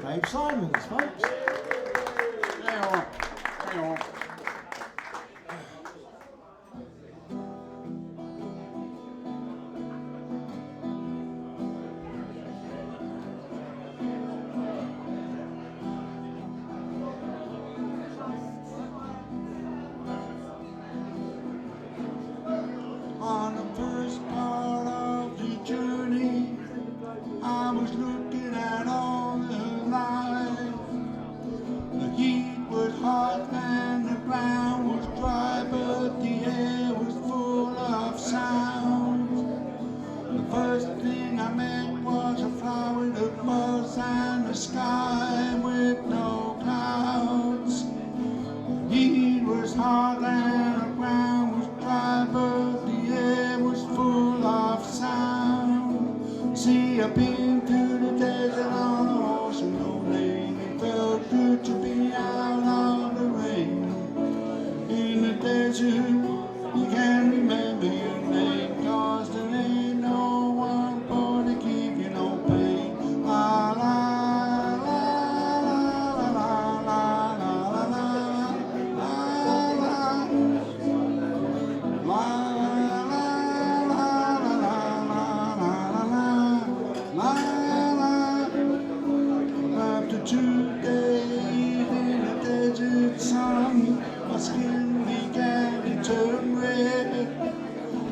Dave Symonds, folks. Hang on. Hang on. On the first part of the journey, I was looking at all the life. The heat was hot and the ground was dry, but the air was full of sounds. The first thing I met was a flower that buzz and the sky with no clouds. The heat was hot and the ground was dry, but the air was full of sound. See, I've been through the desert on a horse and no name. It felt good to be out of the rain. In the desert, you can't remember your name, 'cause there ain't no one for to give you no pain. La la la la la la la la la la la. After 2 days in the desert sun, my skin began to turn red.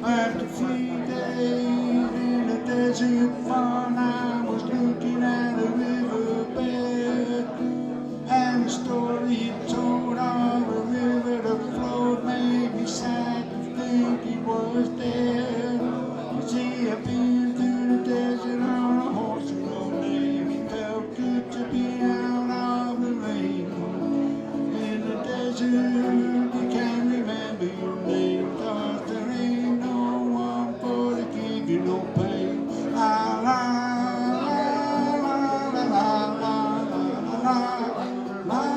After 3 days in the desert fun, I was looking at a riverbed, and the story it told of a river that flowed made me sad to think it was dead. You see, I've been through the desert on a horse and no name. It felt good to be out of the rain. In the desert, you can't remember your name, 'cause there ain't no one for to give you no pain. La la la la la la la la la la.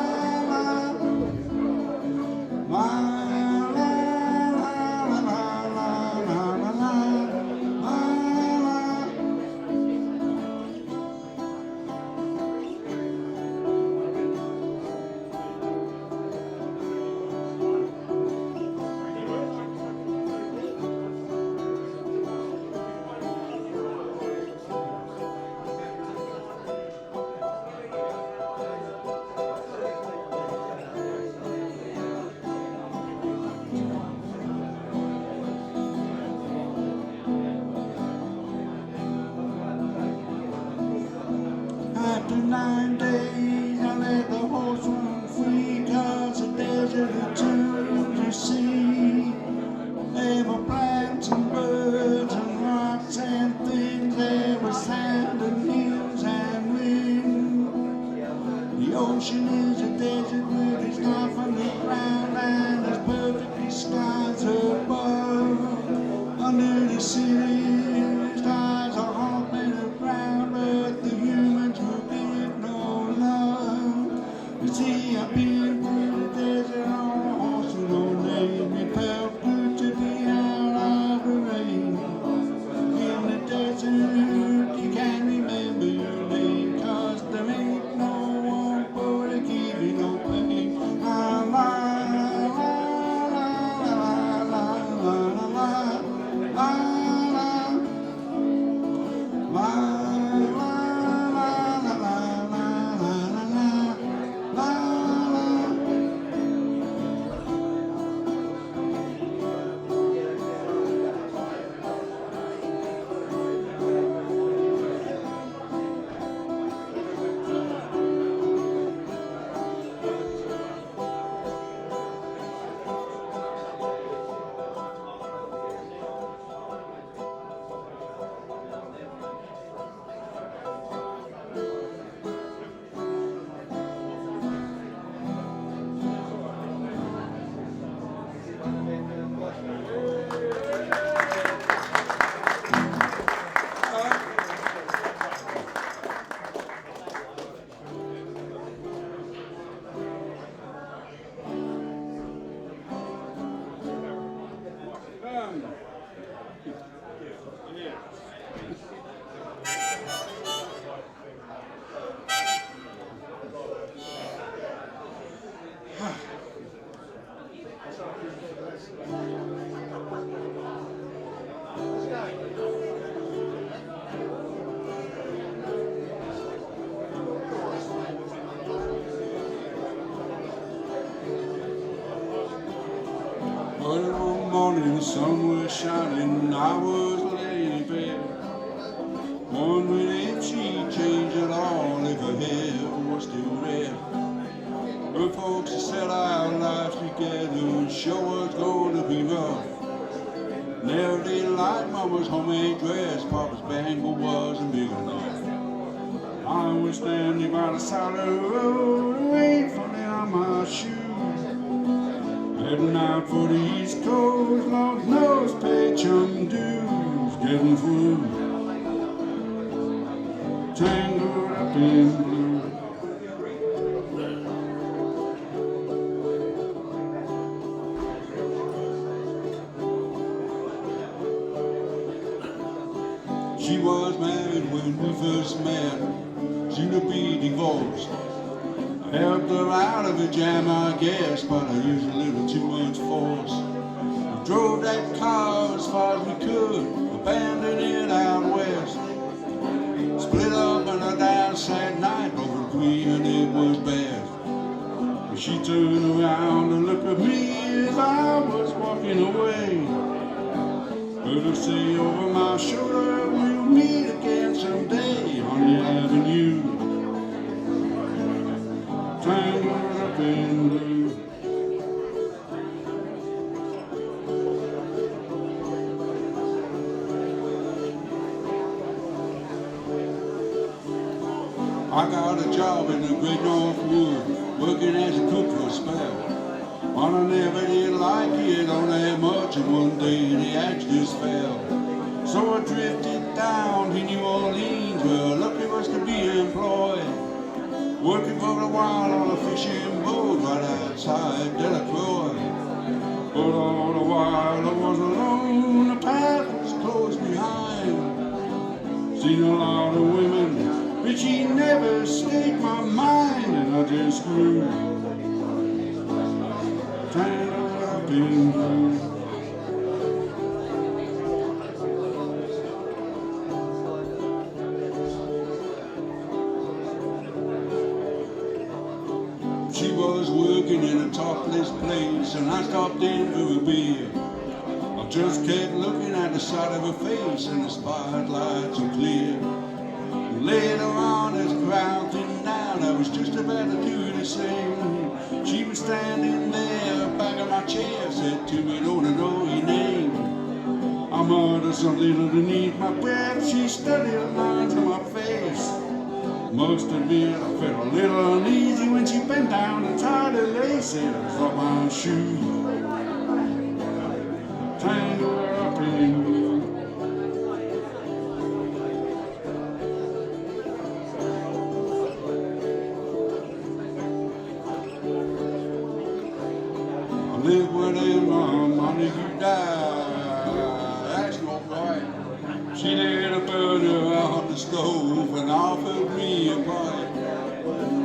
After 9 days, I let the horse run free, 'cause the desert had turned to sea. There were plants and birds and rocks and things. There was sand and hills and wind. The ocean is a desert with its life on the ground and its perfectly skies above. Under the city, stars are all made of ground, but the humans will give no love. You see, I've been through the desert on a horse with no name. It felt good to be out of the rain. In the desert, you can't remember your name, 'cause there ain't no one for to give you no pain. morning, the sun was shining, I was laying in bed, wondering if she'd change at all, if her hair was still red. Her folks had said our lives together sure was going to be rough. Never did like Mama's homemade dress, Papa's bangle wasn't big enough. I was standing by the side of the road, waiting for down my shoes. Heading out for the East Coast, Lord knows, pay chum dues, getting through, tangled up in blue. She was married when we first met, soon to be divorced. I helped her out of a jam, I guess, but I used a little too much force. We drove that car as far as we could, abandoned it out west. Split up on a down sad night over Queen, and it was bad. But she turned around and looked at me as I was walking away. Heard her say over my shoulder, we'll meet again someday on the avenue, tangled up in blue. I got a job in the Great North Wood, working as a cook for a spell. But I never did like it, don't have much, and one day the axe just fell. So I drifted down to New Orleans, where lucky was to be employed, working for a while on a fishing boat right outside Delacroix. But all the while I was alone, the path was closed behind. Seen a lot of women, but she never stayed my mind, and I just grew tangled up in blue. She was working in a topless place, and I stopped in for a beer. I just kept looking at the side of her face, and the spotlights so clear. And later on, as the crowd thinned down, I was just about to do the same. She was standing there, back of my chair, said to me, "Don't I know your name?" I muttered something underneath my breath. She studied the lines on my face. Must admit, I felt a little uneasy when she bent down and tied her laces off my shoe, tangled up in blue. I lived with them, Mama, you died, that's no right. She lit a burner on the stove and offered me a pipe.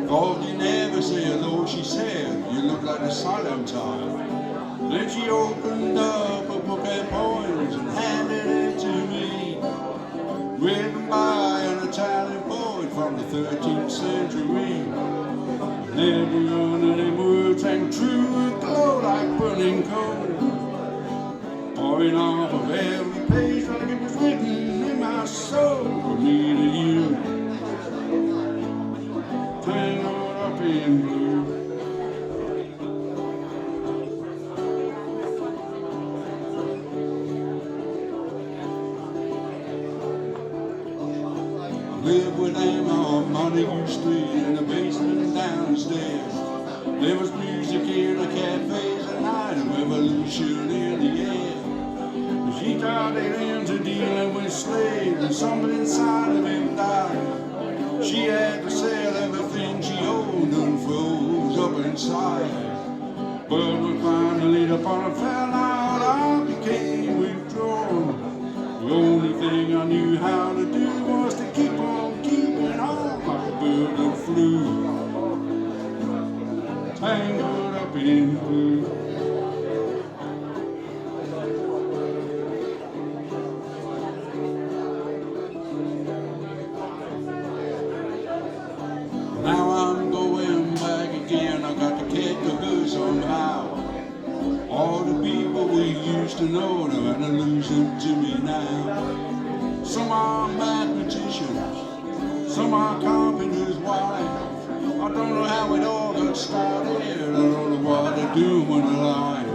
Thought you never say hello, she said, you look like a silent type. Then she opened up a book of poems and handed it to me, written by an Italian poet from the 13th century. And every one of them words sang true, it glowed like burning coal, pouring off of every page like it was written in my soul. From me to you, tangled up in blue. I lived with them on Montague Street in the basement downstairs. There was music in the cafes at night, a revolution in the air. She got it into dealing with slaves, and something inside of him died. She had to sell everything she owned and froze up inside. But when finally the bottom fell out, I became withdrawn. The only thing I knew how to do was to keep on keeping on like a bird that flew, tangled up in blue. Now I'm going back again, I got to catch the bus somehow. All the people we used used to know them and they lose them to me now. Some are mathematicians, some are carpenter's wives. I don't know how it all got started, I don't know what they do when they're alive.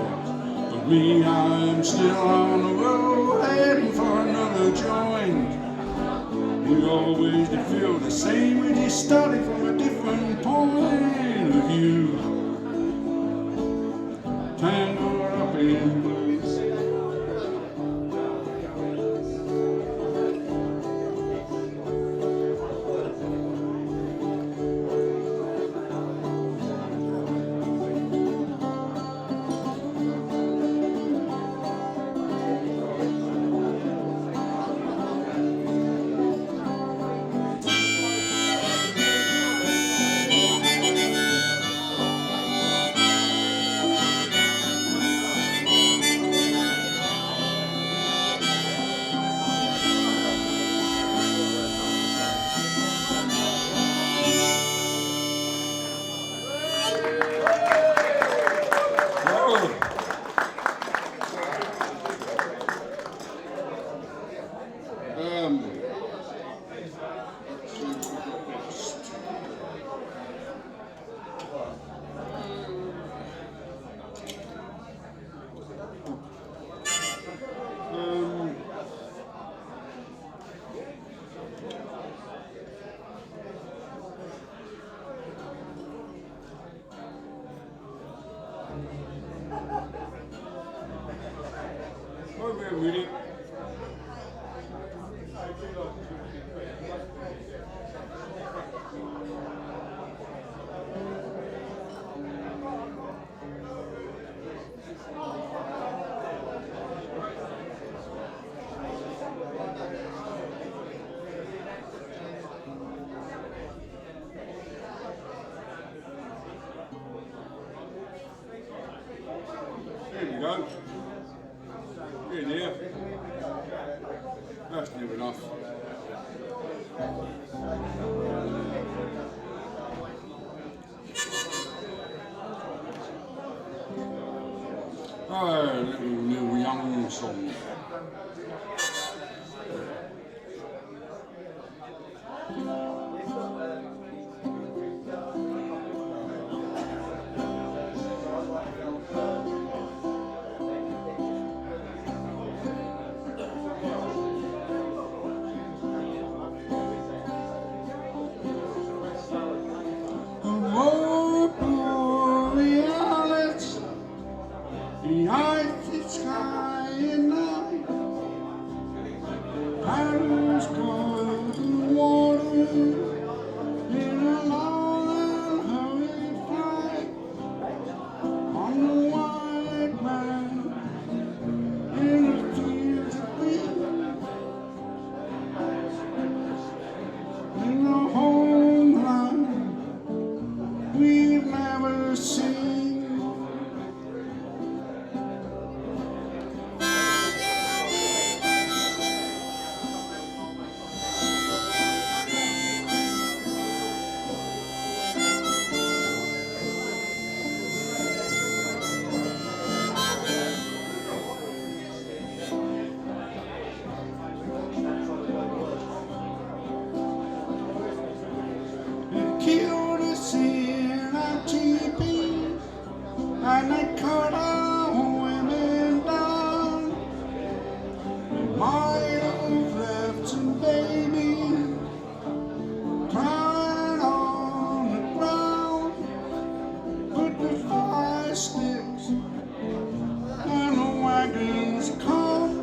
But me, I'm still on the road, heading for another joint. We always feel the same, we just started from a different point of view. Tangled up in blues. Really? There you go. In here. That's near enough. Oh, little young song. Killed us in our teepees, and they cut our women down. We might have left some babies crying on the ground, but the fire sticks and the wagons come,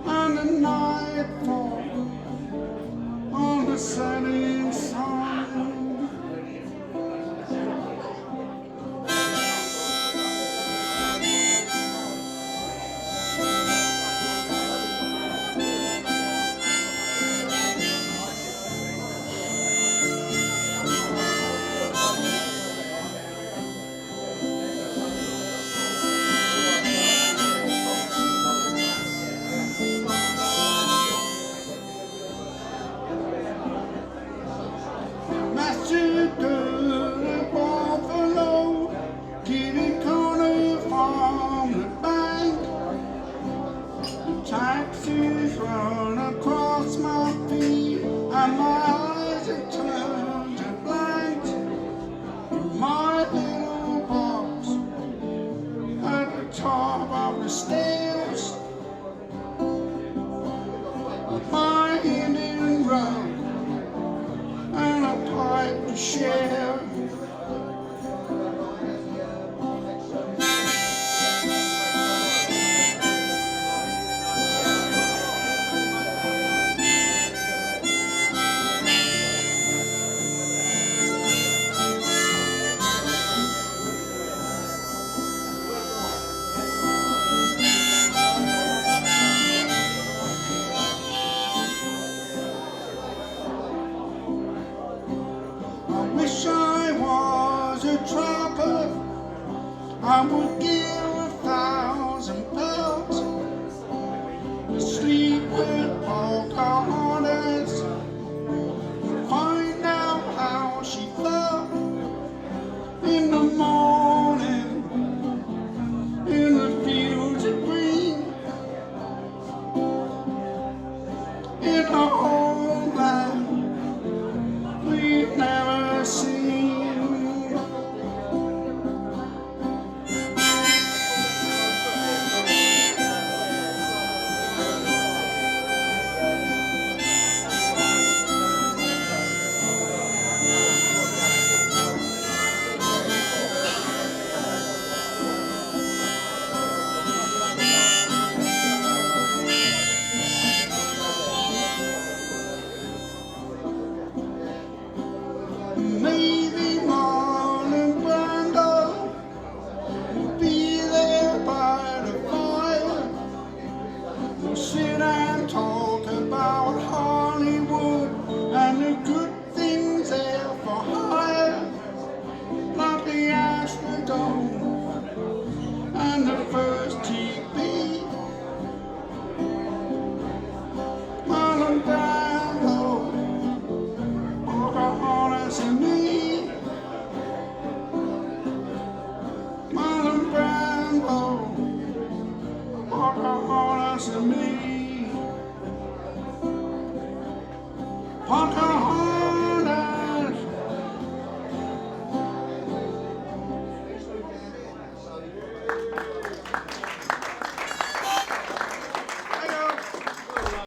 and the night falls on the setting sun. and my eyes have turned to blank in my little box at the top of the stairs. My Indian rug and a pipe to share. I wish I was a trapper. I would give